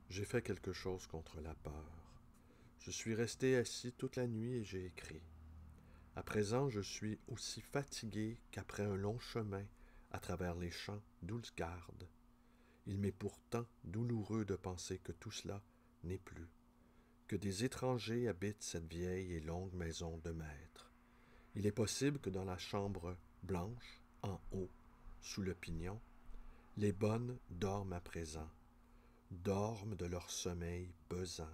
J'ai fait quelque chose contre la peur. Je suis resté assis toute la nuit et j'ai écrit. À présent, je suis aussi fatigué qu'après un long chemin à travers les champs d'Ulsgaard. Il m'est pourtant douloureux de penser que tout cela n'est plus, que des étrangers habitent cette vieille et longue maison de maître. Il est possible que dans la chambre blanche, en haut, sous le pignon, les bonnes dorment à présent, dorment de leur sommeil pesant,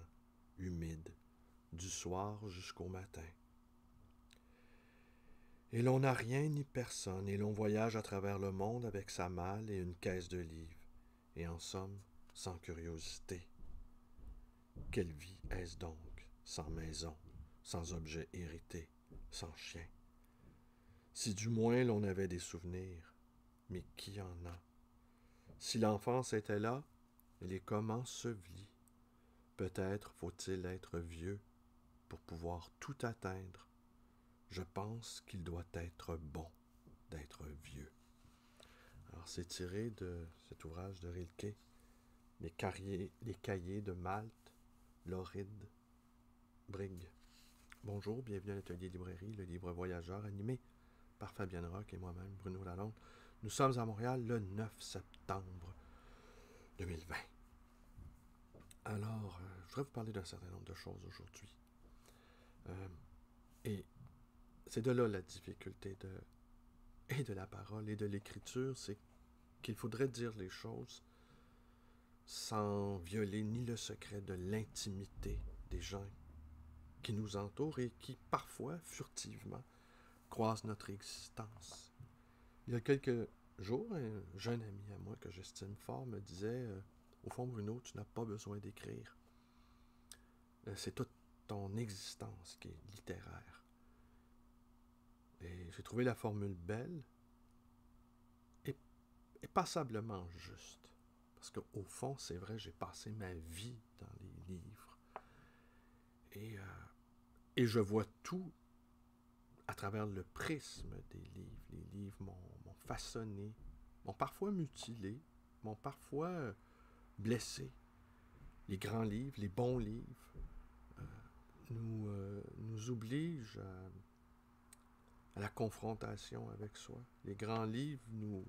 humide, du soir jusqu'au matin. Et l'on n'a rien ni personne, et l'on voyage à travers le monde avec sa malle et une caisse de livres, et en somme, sans curiosité. Quelle vie est-ce donc, sans maison, sans objet hérité, sans chien? Si du moins l'on avait des souvenirs, mais qui en a? Si l'enfance était là, elle est comme ensevelie. Peut-être faut-il être vieux pour pouvoir tout atteindre. Je pense qu'il doit être bon d'être vieux. Alors c'est tiré de cet ouvrage de Rilke, les cahiers de Malte, Lauride, Brigg. Bonjour, bienvenue à l'atelier librairie, le livre voyageur animé par Fabienne Roch et moi-même, Bruno Lalonde. Nous sommes à Montréal le 9 septembre 2020. Alors, je voudrais vous parler d'un certain nombre de choses aujourd'hui. Et c'est de là la difficulté de la parole et de l'écriture, c'est qu'il faudrait dire les choses sans violer ni le secret de l'intimité des gens qui nous entourent et qui, parfois, furtivement, croisent notre existence. Il y a quelques jours, un jeune ami à moi que j'estime fort me disait au fond, Bruno, tu n'as pas besoin d'écrire. C'est toute ton existence qui est littéraire. Et j'ai trouvé la formule belle et passablement juste. Parce qu'au fond, c'est vrai, j'ai passé ma vie dans les livres. Et je vois tout à travers le prisme des livres. Les livres m'ont façonné, m'ont parfois mutilé, m'ont parfois blessé. Les grands livres, les bons livres, nous obligent à la confrontation avec soi. Les grands livres nous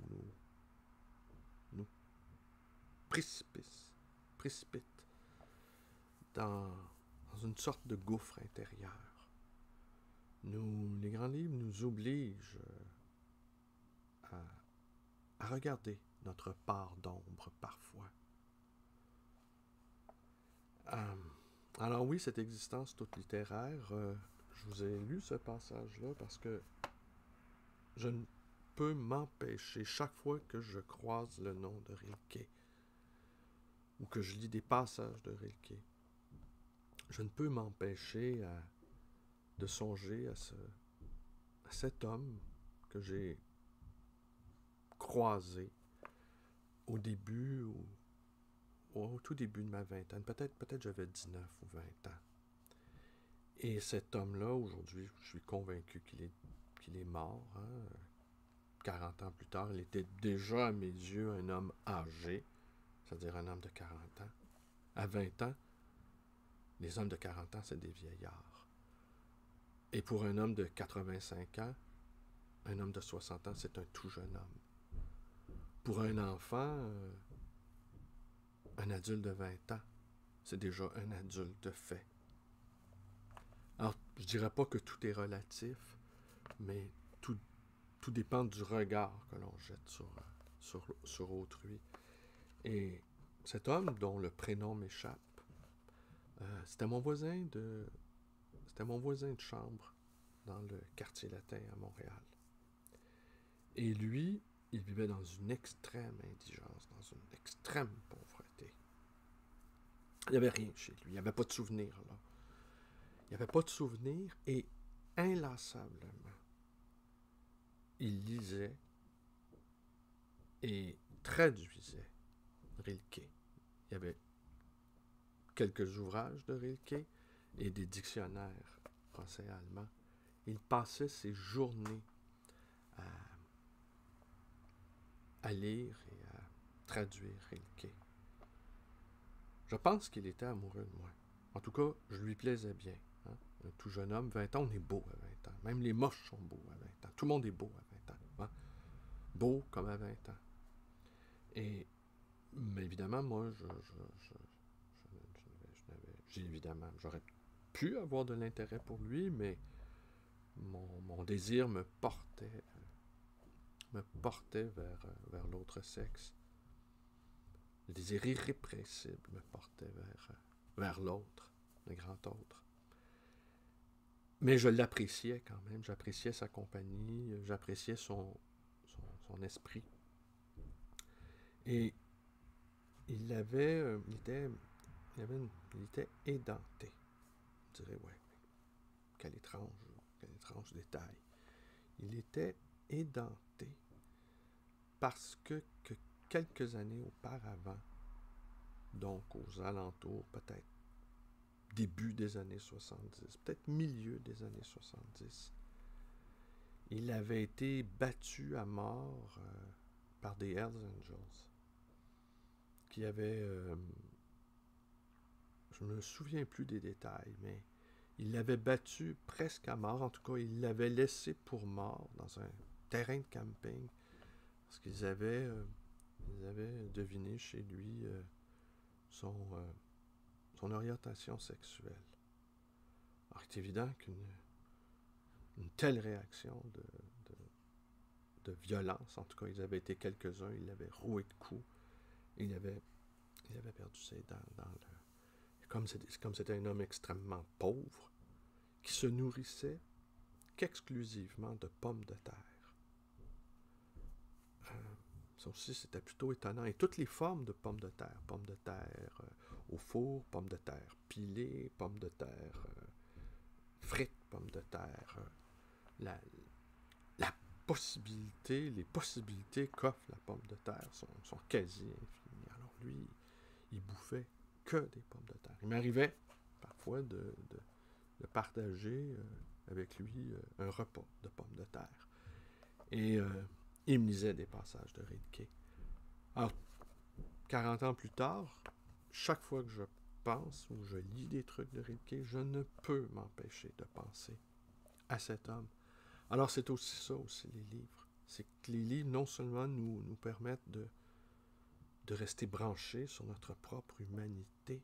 précipitent dans une sorte de gouffre intérieur. Les grands livres nous obligent à regarder notre part d'ombre parfois. Alors oui, cette existence toute littéraire, je vous ai lu ce passage-là parce que je ne peux m'empêcher, chaque fois que je croise le nom de Rilke, ou que je lis des passages de Rilke, je ne peux m'empêcher de songer à cet homme que j'ai croisé au début, au tout début de ma vingtaine. Peut-être j'avais 19 ou 20 ans. Et cet homme-là, aujourd'hui, je suis convaincu qu'il est mort. 40 ans plus tard, il était déjà à mes yeux un homme âgé, c'est-à-dire un homme de 40 ans. À 20 ans, les hommes de 40 ans, c'est des vieillards. Et pour un homme de 85 ans, un homme de 60 ans, c'est un tout jeune homme. Pour un enfant, un adulte de 20 ans, c'est déjà un adulte fait. Alors, je dirais pas que tout est relatif, mais tout dépend du regard que l'on jette sur autrui. Et cet homme, dont le prénom m'échappe, c'était mon voisin de chambre dans le quartier latin à Montréal. Et lui, il vivait dans une extrême indigence, dans une extrême pauvreté. Il n'y avait rien chez lui, il n'y avait pas de souvenirs là. Il n'y avait pas de souvenirs et inlassablement, il lisait et traduisait Rilke. Il y avait quelques ouvrages de Rilke et des dictionnaires français et allemands. Il passait ses journées à lire et à traduire Rilke. Je pense qu'il était amoureux de moi. En tout cas, je lui plaisais bien. Hein. Un tout jeune homme, 20 ans, on est beau à 20 ans. Même les moches sont beaux à 20 ans. Tout le monde est beau à 20 ans. Hein. Beau comme à 20 ans. Mais évidemment, moi, évidemment, j'aurais pu avoir de l'intérêt pour lui, mais mon désir me portait vers l'autre sexe. Le désir irrépressible me portait vers l'autre, le grand autre. Mais je l'appréciais quand même, j'appréciais sa compagnie, j'appréciais son esprit. Et il était édenté. Je dirais, ouais, quel étrange détail. Il était édenté parce que quelques années auparavant, donc aux alentours, peut-être début des années 70, peut-être milieu des années 70, il avait été battu à mort par des Hells Angels qui avaient... je ne me souviens plus des détails, mais il l'avait battu presque à mort. En tout cas, il l'avait laissé pour mort dans un terrain de camping parce qu'ils avaient deviné chez lui son orientation sexuelle. Alors, c'est évident qu'une telle réaction de violence, en tout cas, ils avaient été quelques-uns, ils l'avaient roué de coups, et il avait perdu ses dents dans le... Comme c'était un homme extrêmement pauvre, qui se nourrissait qu'exclusivement de pommes de terre. Ça aussi, c'était plutôt étonnant. Et toutes les formes de pommes de terre au four, pommes de terre pilées, pommes de terre frites, pommes de terre, la possibilité, les possibilités qu'offre la pomme de terre sont quasi infinies. Alors lui, il bouffait que des pommes de terre. Il m'arrivait parfois de partager avec lui un repas de pommes de terre. Et il me lisait des passages de Rilke. Alors, 40 ans plus tard, chaque fois que je pense ou je lis des trucs de Rilke, je ne peux m'empêcher de penser à cet homme. Alors, c'est aussi ça, aussi, les livres. C'est que les livres, non seulement nous permettent de rester branchés sur notre propre humanité,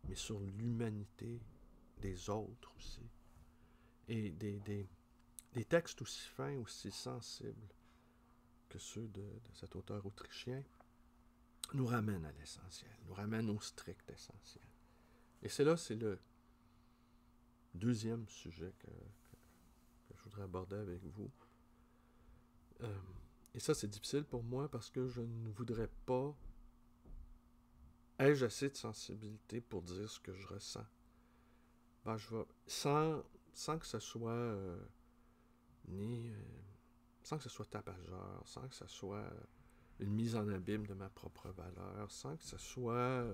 mais sur l'humanité des autres aussi. Et des textes aussi fins, aussi sensibles que ceux de cet auteur autrichien nous ramènent à l'essentiel, nous ramènent au strict essentiel. Et c'est le deuxième sujet que je voudrais aborder avec vous. Et ça, c'est difficile pour moi parce que je ne voudrais pas... Ai-je assez de sensibilité pour dire ce que je ressens? Ben, je vais... Sans que ce soit... sans que ce soit tapageur, sans que ce soit une mise en abîme de ma propre valeur, sans que ce soit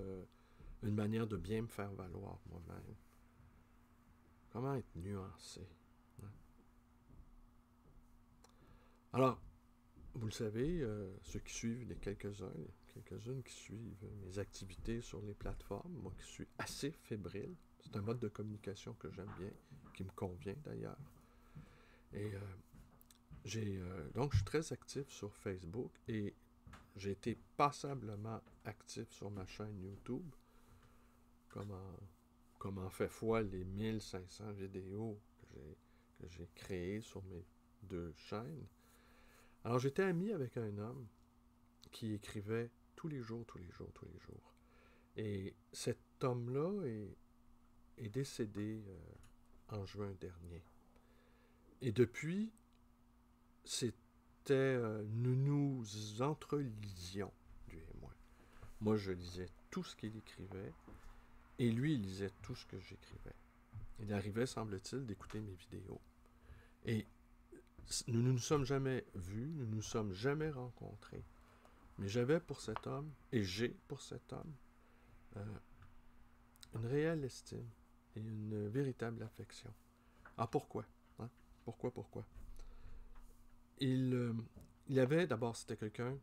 une manière de bien me faire valoir moi-même. Comment être nuancé? Hein? Alors, vous le savez, ceux qui suivent, les quelques-unes qui suivent mes activités sur les plateformes, moi qui suis assez fébrile, c'est un mode de communication que j'aime bien, qui me convient d'ailleurs. Et donc, je suis très actif sur Facebook et j'ai été passablement actif sur ma chaîne YouTube, comme en fait foi les 1500 vidéos que j'ai créées sur mes deux chaînes. Alors, j'étais ami avec un homme qui écrivait tous les jours. Et cet homme-là est décédé en juin dernier. Et depuis, nous nous entrelisions, lui et moi. Moi, je lisais tout ce qu'il écrivait, et lui, il lisait tout ce que j'écrivais. Il arrivait, semble-t-il, d'écouter mes vidéos. Et nous ne nous sommes jamais vus, nous ne nous sommes jamais rencontrés. Mais j'avais pour cet homme, et j'ai pour cet homme, une réelle estime et une véritable affection. Ah, pourquoi? Hein? Pourquoi? Il avait, d'abord, c'était quelqu'un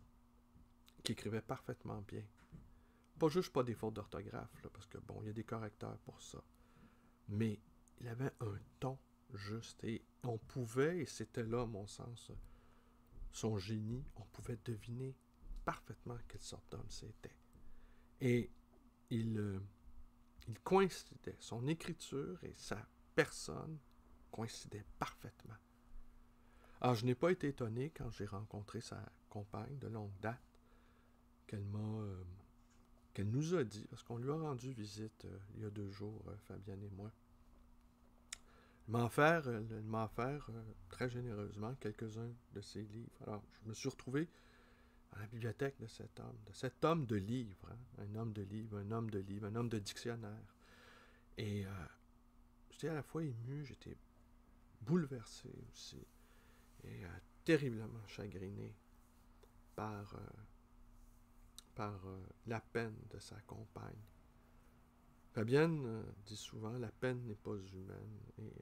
qui écrivait parfaitement bien. pas juste pas des fautes d'orthographe, là, parce que bon, il y a des correcteurs pour ça. Mais il avait un ton juste et on pouvait, et c'était là, à mon sens, son génie, on pouvait deviner parfaitement quelle sorte d'homme c'était. Et il coïncidait, son écriture et sa personne coïncidaient parfaitement. Alors, je n'ai pas été étonné quand j'ai rencontré sa compagne de longue date, qu'elle nous a dit, parce qu'on lui a rendu visite il y a 2 jours, Fabienne et moi. Elle m'a offert très généreusement quelques-uns de ses livres. Alors, je me suis retrouvé à la bibliothèque de cet homme de livres, hein, un homme de livres, un homme de livres, un homme de dictionnaire. Et j'étais à la fois ému, j'étais bouleversé aussi, et terriblement chagriné par la peine de sa compagne. Fabienne dit souvent, la peine n'est pas humaine, et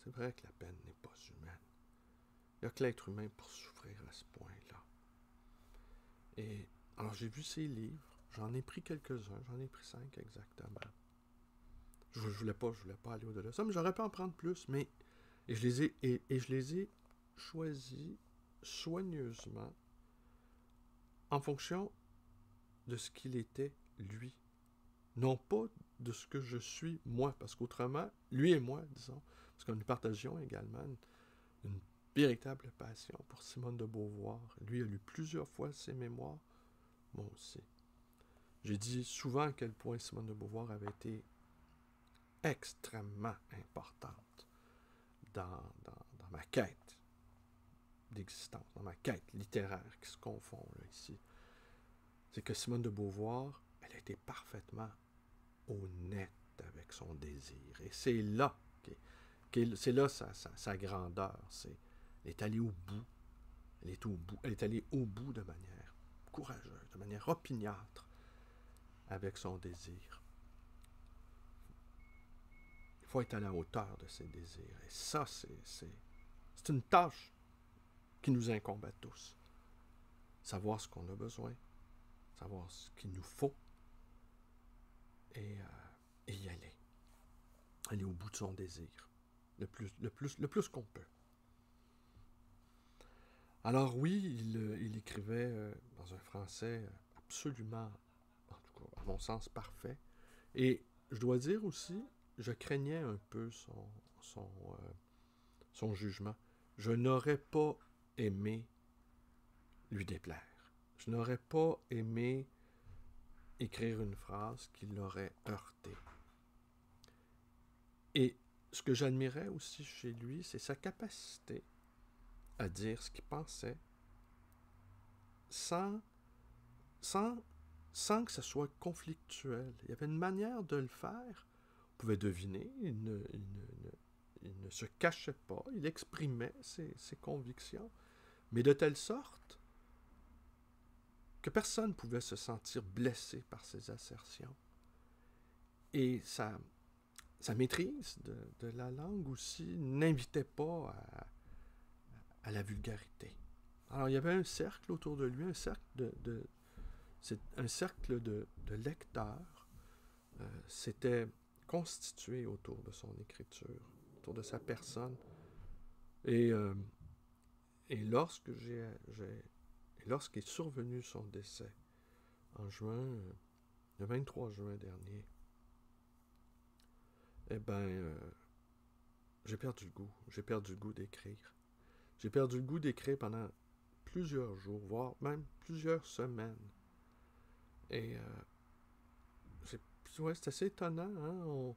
c'est vrai que la peine n'est pas humaine. Il n'y a que l'être humain pour souffrir à ce point-là. Et alors j'ai vu ses livres, j'en ai pris quelques-uns, j'en ai pris 5 exactement. Je voulais pas aller au-delà de ça, mais j'aurais pu en prendre plus, mais et je les ai choisis soigneusement en fonction de ce qu'il était lui. Non pas de ce que je suis moi, parce qu'autrement, lui et moi, disons, parce que nous partagions également une véritable passion pour Simone de Beauvoir. Lui a lu plusieurs fois ses mémoires, moi aussi. J'ai dit souvent à quel point Simone de Beauvoir avait été extrêmement importante dans ma quête d'existence, dans ma quête littéraire qui se confond là, ici. C'est que Simone de Beauvoir, elle a été parfaitement honnête avec son désir. Et c'est là, c'est là sa grandeur. Elle est allée au bout. Elle est allée au bout de manière courageuse, de manière opiniâtre avec son désir. Il faut être à la hauteur de ses désirs. Et ça, c'est une tâche qui nous incombe à tous. Savoir ce qu'on a besoin, savoir ce qu'il nous faut, et y aller. Aller au bout de son désir, le plus qu'on peut. Alors oui, il écrivait dans un français absolument, en tout cas, à mon sens, parfait. Et je dois dire aussi, je craignais un peu son jugement. Je n'aurais pas aimé lui déplaire. Je n'aurais pas aimé écrire une phrase qui l'aurait heurté. Et ce que j'admirais aussi chez lui, c'est sa capacité à dire ce qu'il pensait sans que ce soit conflictuel. Il y avait une manière de le faire. On pouvait deviner, il ne se cachait pas, il exprimait ses convictions, mais de telle sorte que personne ne pouvait se sentir blessé par ses assertions. Et sa maîtrise de la langue aussi n'invitait pas à la vulgarité. Alors, il y avait un cercle autour de lui, un cercle de lecteurs s'était constitué autour de son écriture, autour de sa personne. Et lorsqu'est survenu son décès, en le 23 juin dernier, eh bien, j'ai perdu le goût. J'ai perdu le goût d'écrire. J'ai perdu le goût d'écrire pendant plusieurs jours, voire même plusieurs semaines. Et c'est assez étonnant, hein?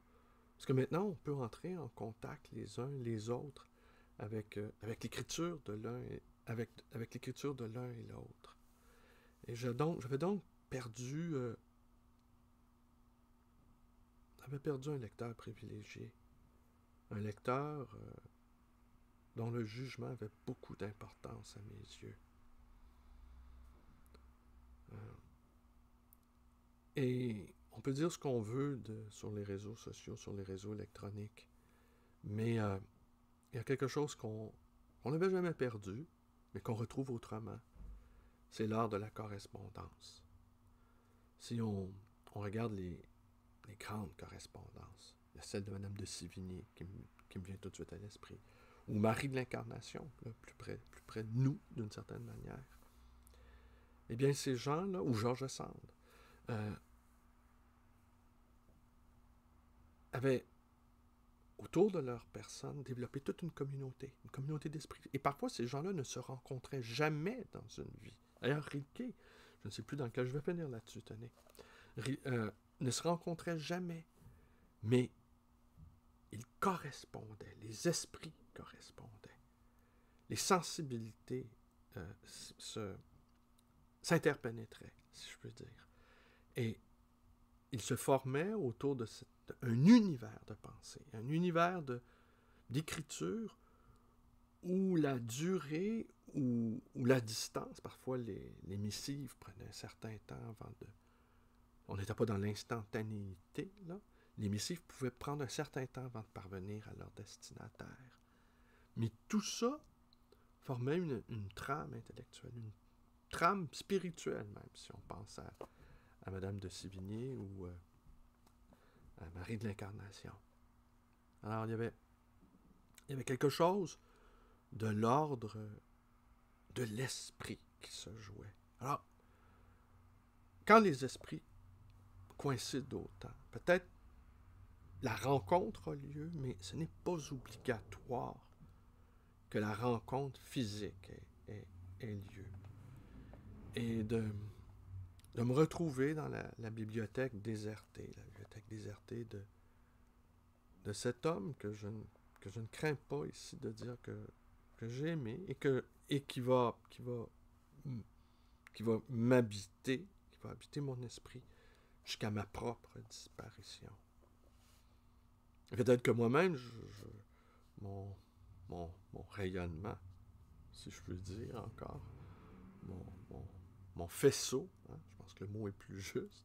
Parce que maintenant, on peut entrer en contact les uns les autres avec l'écriture de l'un avec l'écriture de l'un et l'autre. Et j'avais donc perdu un lecteur privilégié. Un lecteur dont le jugement avait beaucoup d'importance à mes yeux. Et on peut dire ce qu'on veut sur les réseaux sociaux, sur les réseaux électroniques, mais il y a quelque chose qu'on n'avait jamais perdu, mais qu'on retrouve autrement. C'est l'art de la correspondance. Si on regarde les grandes correspondances, il y a celle de Madame de Sévigné qui me vient tout de suite à l'esprit, ou Marie de l'Incarnation, là, plus près de nous, d'une certaine manière. Eh bien, ces gens-là, ou George Sand, avaient, autour de leur personne, développé toute une communauté d'esprit. Et parfois, ces gens-là ne se rencontraient jamais dans une vie. D'ailleurs, Rilke, je ne sais plus dans lequel je vais finir là-dessus, tenez, ne se rencontraient jamais, mais ils correspondaient, les esprits correspondaient, les sensibilités s'interpénétraient, si je peux dire. Et il se formait autour de un univers de pensée, un univers d'écriture où la durée ou la distance, parfois les missives prenaient un certain temps avant de... On n'était pas dans l'instantanéité, là. Les missives pouvaient prendre un certain temps avant de parvenir à leur destinataire. Mais tout ça formait une trame intellectuelle, une trame spirituelle même, si on pense à Madame de Sévigné ou à Marie de l'Incarnation. Alors, il y avait quelque chose de l'ordre de l'esprit qui se jouait. Alors, quand les esprits coïncident autant, peut-être la rencontre a lieu, mais ce n'est pas obligatoire que la rencontre physique ait lieu. Et de me retrouver dans la bibliothèque désertée, de cet homme que je ne crains pas ici de dire que j'ai aimé et qui va m'habiter, qui va habiter mon esprit jusqu'à ma propre disparition. Peut-être que moi-même, mon rayonnement, si je peux dire encore, mon faisceau, hein, je pense que le mot est plus juste,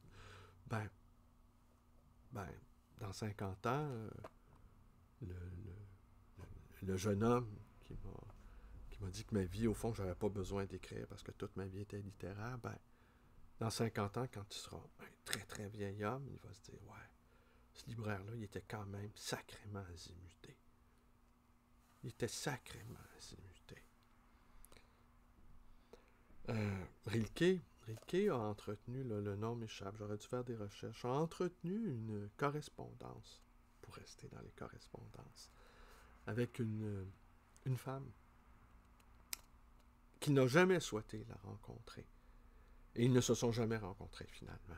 dans 50 ans, le jeune homme qui m'a dit que ma vie, au fond, j'avais pas besoin d'écrire parce que toute ma vie était littéraire, dans 50 ans, quand il sera un très très vieil homme, il va se dire, ouais, ce libraire-là, il était quand même sacrément azimuté. Il était sacrément azimuté. Rilke a entretenu, le nom m'échappe, j'aurais dû faire des recherches, a entretenu une correspondance, pour rester dans les correspondances, avec une femme qui n'a jamais souhaité la rencontrer. Et ils ne se sont jamais rencontrés finalement.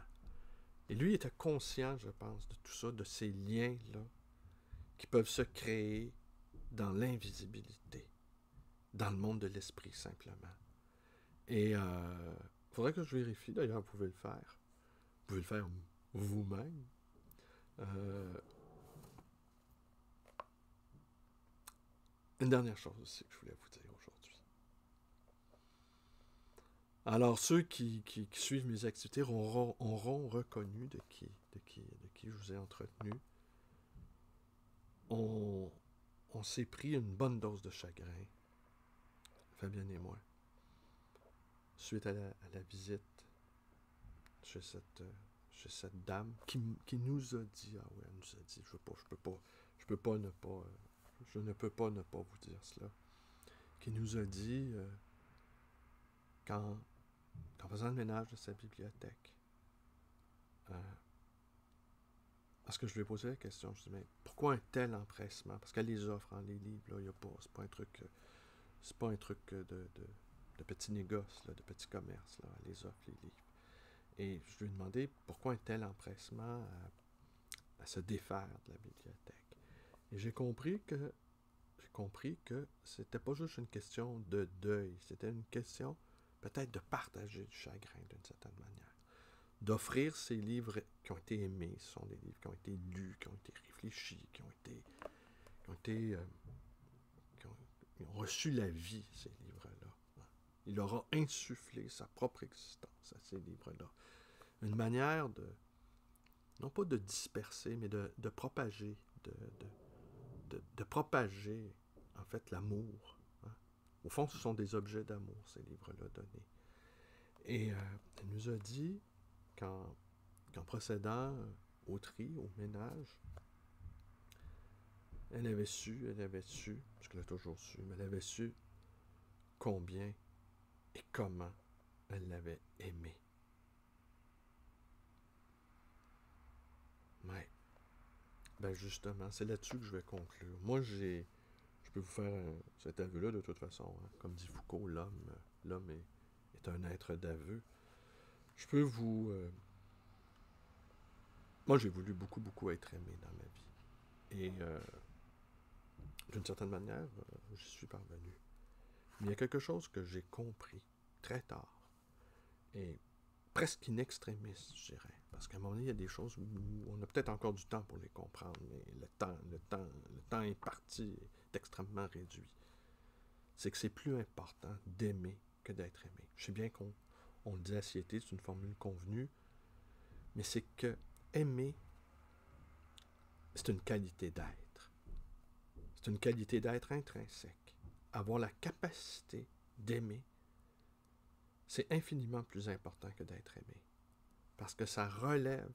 Et lui était conscient, je pense, de tout ça, de ces liens-là qui peuvent se créer dans l'invisibilité, dans le monde de l'esprit simplement. Et il faudrait que je vérifie, d'ailleurs vous pouvez le faire. Vous pouvez le faire vous-même. Une dernière chose aussi que je voulais vous dire aujourd'hui. Alors, ceux qui suivent mes activités auront reconnu de qui je vous ai entretenu. On s'est pris une bonne dose de chagrin, Fabienne et moi, suite à la visite chez cette dame qui nous a dit, ah oui, elle nous a dit, je ne peux pas ne pas vous dire cela, qui nous a dit, qu'en faisant le ménage de sa bibliothèque, parce que je lui ai posé la question, je lui ai dit, mais pourquoi un tel empressement? Parce qu'elle les offre, les livres, là, il y a pas, c'est pas un truc de petits négoces, là, de petits commerces, là, elle les offre, les livres. Et je lui ai demandé pourquoi un tel empressement à se défaire de la bibliothèque. Et j'ai compris que c'était pas juste une question de deuil, c'était une question peut-être de partager du chagrin d'une certaine manière. D'offrir ces livres qui ont été aimés, ce sont des livres qui ont été lus, qui ont été réfléchis, qui ont reçu la vie, ces livres-là. Il leur a insufflé sa propre existence à ces livres-là. Une manière non pas de disperser, mais de propager, de propager, en fait, l'amour. Hein. Au fond, ce sont des objets d'amour, ces livres-là donnés. Et elle nous a dit, quand qu'en procédant au tri, au ménage, elle avait su, parce qu'elle a toujours su, mais elle avait su combien et comment elle l'avait aimé. Ouais. Ben justement, c'est là-dessus que je vais conclure. Moi, je peux vous faire cet aveu-là de toute façon. Hein. Comme dit Foucault, l'homme est un être d'aveu. Je peux vous... moi, j'ai voulu beaucoup, beaucoup être aimé dans ma vie. Et d'une certaine manière, j'y suis parvenu. Mais il y a quelque chose que j'ai compris très tard, et presque in extremis, je dirais. Parce qu'à un moment donné, il y a des choses où on a peut-être encore du temps pour les comprendre, mais le temps imparti est extrêmement réduit. C'est que c'est plus important d'aimer que d'être aimé. Je sais bien qu'on le dit à Siété, c'est une formule convenue, mais c'est que aimer, c'est une qualité d'être. C'est une qualité d'être intrinsèque. Avoir la capacité d'aimer, c'est infiniment plus important que d'être aimé. Parce que ça relève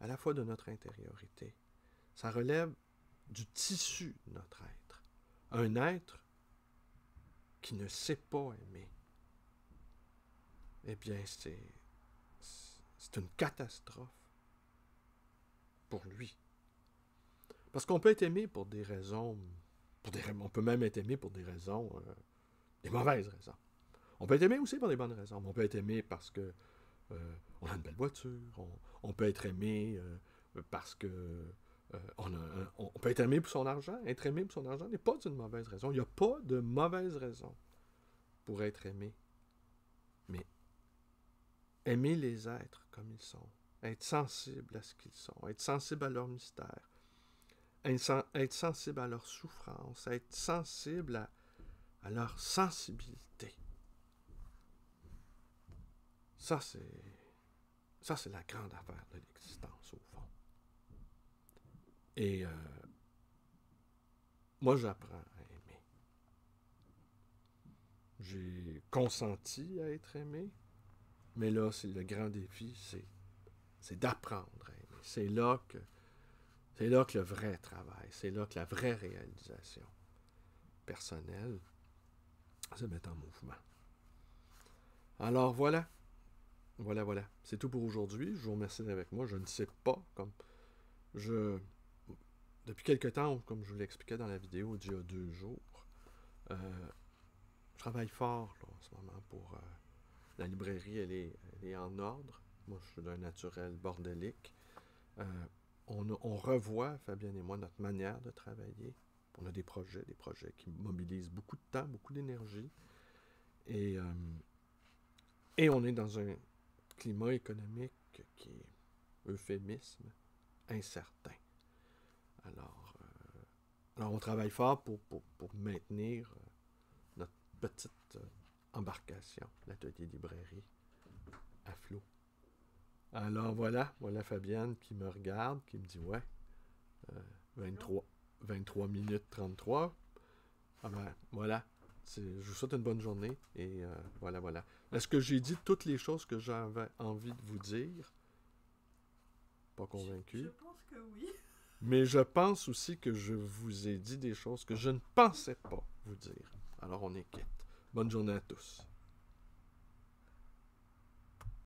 à la fois de notre intériorité, ça relève du tissu de notre être. Un être qui ne sait pas aimer, eh bien, c'est une catastrophe pour lui. Parce qu'on peut être aimé pour des raisons, on peut même être aimé pour des raisons, des mauvaises raisons. On peut être aimé aussi pour des bonnes raisons. On peut être aimé parce que on a une belle voiture. On peut être aimé parce que on peut être aimé pour son argent. Être aimé pour son argent n'est pas une mauvaise raison. Il n'y a pas de mauvaise raison pour être aimé. Mais aimer les êtres comme ils sont, être sensible à ce qu'ils sont, être sensible à leur mystère, être sensible à leur souffrance, être sensible à leur sensibilité. Ça, c'est la grande affaire de l'existence, au fond. Et moi, j'apprends à aimer. J'ai consenti à être aimé, mais là, c'est le grand défi, c'est d'apprendre à aimer. C'est là que le vrai travail, c'est là que la vraie réalisation personnelle se met en mouvement. Alors voilà. Voilà. C'est tout pour aujourd'hui. Je vous remercie d'être avec moi. Je ne sais pas, depuis quelque temps, comme je vous l'expliquais dans la vidéo d'il y a 2 jours, je travaille fort là, en ce moment pour... la librairie, elle est en ordre. Moi, je suis d'un naturel bordélique. On revoit, Fabienne et moi, notre manière de travailler. On a des projets qui mobilisent beaucoup de temps, beaucoup d'énergie. Et on est dans un climat économique qui est, euphémisme, incertain. Alors on travaille fort pour maintenir notre petite embarcation, l'atelier librairie, à flot. Alors voilà Fabienne qui me regarde, qui me dit ouais, 23 minutes 33. Ah ben voilà, je vous souhaite une bonne journée et voilà. Est-ce que j'ai dit toutes les choses que j'avais envie de vous dire? Pas convaincu. Je pense que oui. Mais je pense aussi que je vous ai dit des choses que je ne pensais pas vous dire. Alors on est quitte. Bonne journée à tous.